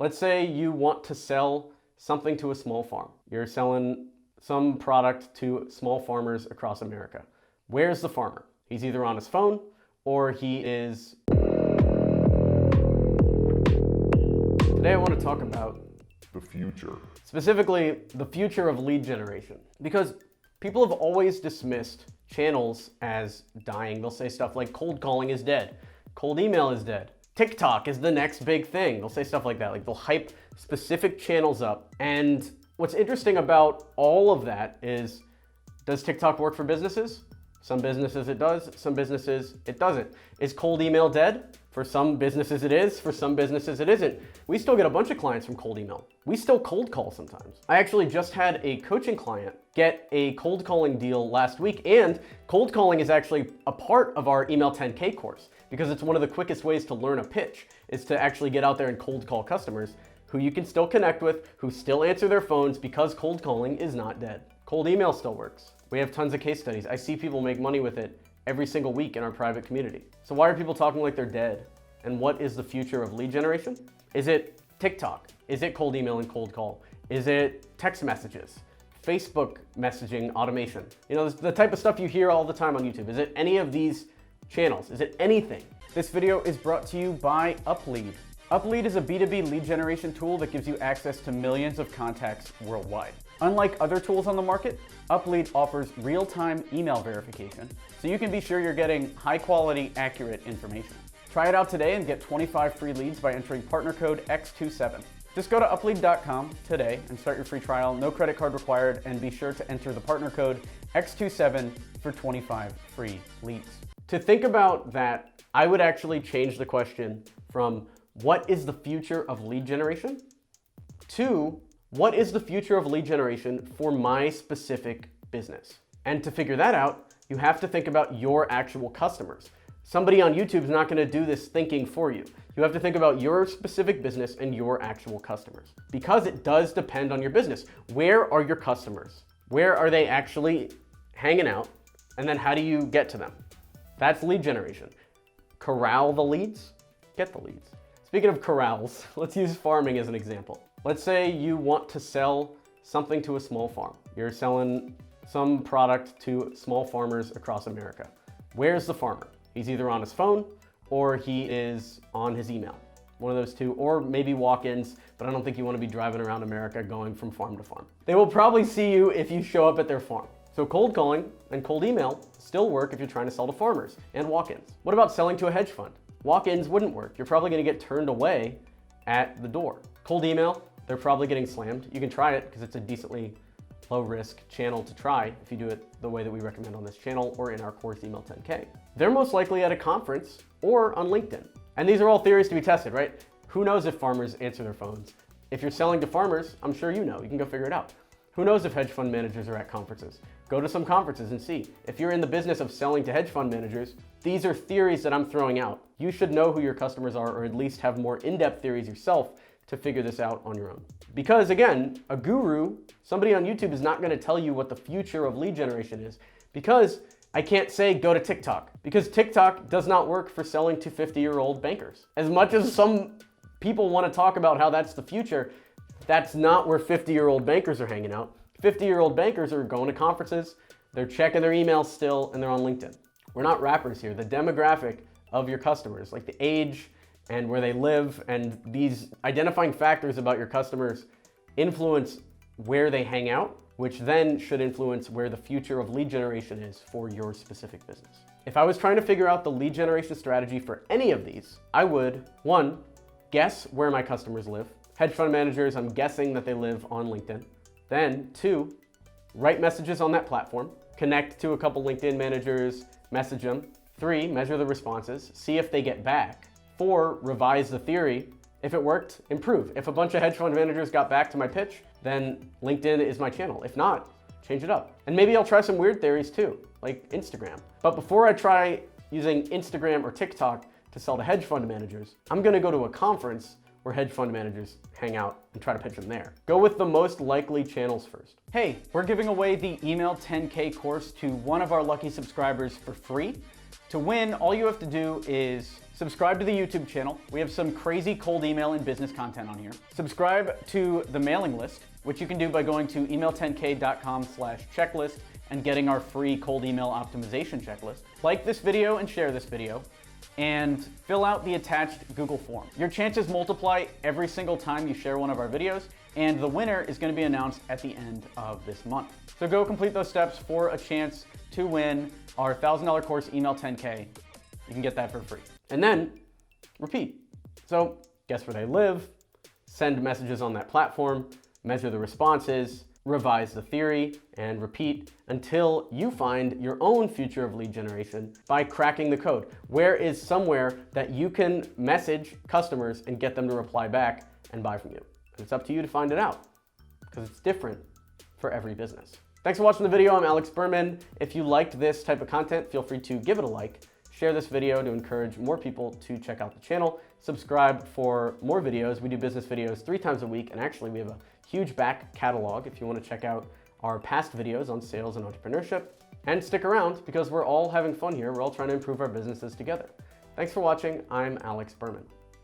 Let's say you want to sell something to a small farm. You're selling some product to small farmers across America. Where's the farmer? He's either on his phone or he is... Today I want to talk about the future. Specifically, the future of lead generation. Because people have always dismissed channels as dying. They'll say stuff like cold calling is dead, cold email is dead, TikTok is the next big thing. They'll say stuff like that. Like they'll hype specific channels up. And what's interesting about all of that is, does TikTok work for businesses? Some businesses it does, some businesses it doesn't. Is cold email dead? For some businesses it is, for some businesses it isn't. We still get a bunch of clients from cold email. We still cold call sometimes. I actually just had a coaching client get a cold calling deal last week, and cold calling is actually a part of our Email 10K course because it's one of the quickest ways to learn a pitch is to actually get out there and cold call customers who you can still connect with, who still answer their phones because cold calling is not dead. Cold email still works. We have tons of case studies. I see people make money with it every single week in our private community. So why are people talking like they're dead? And what is the future of lead generation? Is it TikTok? Is it cold email and cold call? Is it text messages? Facebook messaging automation? You know, the type of stuff you hear all the time on YouTube. Is it any of these channels? Is it anything? This video is brought to you by Uplead. Uplead is a B2B lead generation tool that gives you access to millions of contacts worldwide. Unlike other tools on the market, Uplead offers real-time email verification, so you can be sure you're getting high-quality, accurate information. Try it out today and get 25 free leads by entering partner code X27. Just go to uplead.com today and start your free trial, no credit card required, and be sure to enter the partner code X27 for 25 free leads. To think about that, I would actually change the question from what is the future of lead generation to what is the future of lead generation for my specific business? And to figure that out, you have to think about your actual customers. Somebody on YouTube is not going to do this thinking for you. You have to think about your specific business and your actual customers because it does depend on your business. Where are your customers? Where are they actually hanging out? And then how do you get to them? That's lead generation. Corral the leads, get the leads. Speaking of corrals, let's use farming as an example. Let's say you want to sell something to a small farm. You're selling some product to small farmers across America. Where's the farmer? He's either on his phone or he is on his email. One of those two, or maybe walk-ins, but I don't think you want to be driving around America going from farm to farm. They will probably see you if you show up at their farm. So cold calling and cold email still work if you're trying to sell to farmers and walk-ins. What about selling to a hedge fund? Walk-ins wouldn't work. You're probably going to get turned away at the door. Cold email, they're probably getting slammed. You can try it because it's a decently low-risk channel to try if you do it the way that we recommend on this channel or in our course Email 10K. They're most likely at a conference or on LinkedIn. And these are all theories to be tested, right? Who knows if farmers answer their phones? If you're selling to farmers, I'm sure you know. You can go figure it out. Who knows if hedge fund managers are at conferences? Go to some conferences and see. If you're in the business of selling to hedge fund managers, these are theories that I'm throwing out. You should know who your customers are or at least have more in-depth theories yourself to figure this out on your own. Because again, a guru, somebody on YouTube is not going to tell you what the future of lead generation is because I can't say go to TikTok because TikTok does not work for selling to 50-year-old bankers. As much as some people want to talk about how that's the future, that's not where 50-year-old bankers are hanging out. 50-year-old bankers are going to conferences, they're checking their emails still, and they're on LinkedIn. We're not rappers here. The demographic of your customers, like the age and where they live, and these identifying factors about your customers influence where they hang out, which then should influence where the future of lead generation is for your specific business. If I was trying to figure out the lead generation strategy for any of these, I would, one, guess where my customers live. Hedge fund managers, I'm guessing that they live on LinkedIn. Then, two, write messages on that platform, connect to a couple LinkedIn managers, message them. Three, measure the responses, see if they get back. Four, revise the theory. If it worked, improve. If a bunch of hedge fund managers got back to my pitch, then LinkedIn is my channel. If not, change it up. And maybe I'll try some weird theories too, like Instagram. But before I try using Instagram or TikTok to sell to hedge fund managers, I'm gonna go to a conference where hedge fund managers hang out and try to pitch them there. Go with the most likely channels first. Hey, we're giving away the Email 10K course to one of our lucky subscribers for free. To win, all you have to do is subscribe to the YouTube channel. We have some crazy cold email and business content on here. Subscribe to the mailing list, which you can do by going to email10k.com/checklist and getting our free cold email optimization checklist. Like this video and share this video, and fill out the attached Google form. Your chances multiply every single time you share one of our videos, and the winner is going to be announced at the end of this month. So go complete those steps for a chance to win our $1,000 course, Email 10K. You can get that for free. And then repeat. So guess where they live, send messages on that platform, measure the responses, revise the theory, and repeat until you find your own future of lead generation by cracking the code. Where is somewhere that you can message customers and get them to reply back and buy from you? And it's up to you to find it out because it's different for every business. Thanks for watching the video. I'm Alex Berman. If you liked this type of content, feel free to give it a like, share this video to encourage more people to check out the channel, subscribe for more videos. We do business videos 3 times a week, and actually we have a huge back catalog if you want to check out our past videos on sales and entrepreneurship. And stick around because we're all having fun here. We're all trying to improve our businesses together. Thanks for watching. I'm Alex Berman.